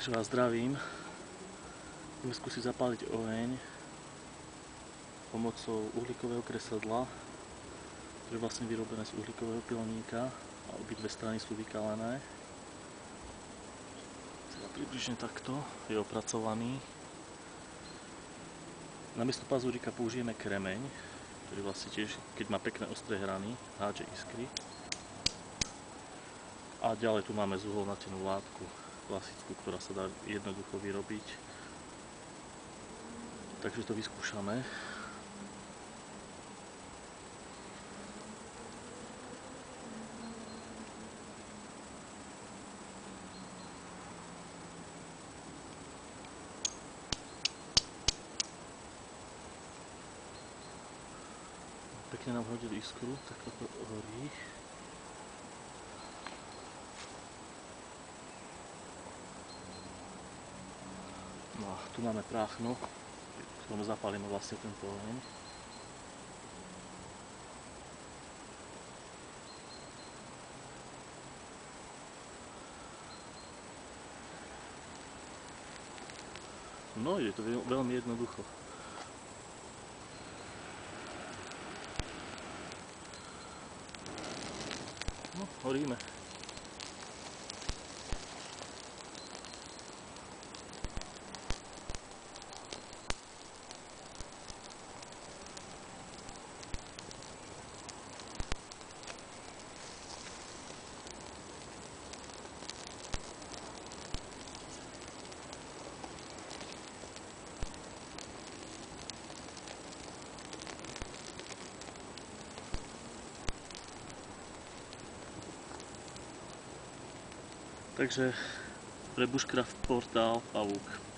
Takže vás zdravím. Budeme skúsiť zapáliť oheň pomocou uhlíkového kresadla, ktoré je vlastne vyrobené z uhlíkového pilníka a obidve strany sú vykalené. Približne takto je opracovaný. Namiesto pazúrika použijeme kremeň, ktorý vlastne tiež, keď má pekné ostré hrany, hádže iskry. A ďalej tu máme zuholnatenú látku klasickú, ktorá sa dá jednoducho vyrobiť. Takže to vyskúšame. Pekne nám hodili iskru, tak to horí. No a tu máme práchno, ktorom zapálime vlastne tento oheň. No, je to veľmi jednoducho. No, horíme. Takže pre Bushcraft portál Pavúk.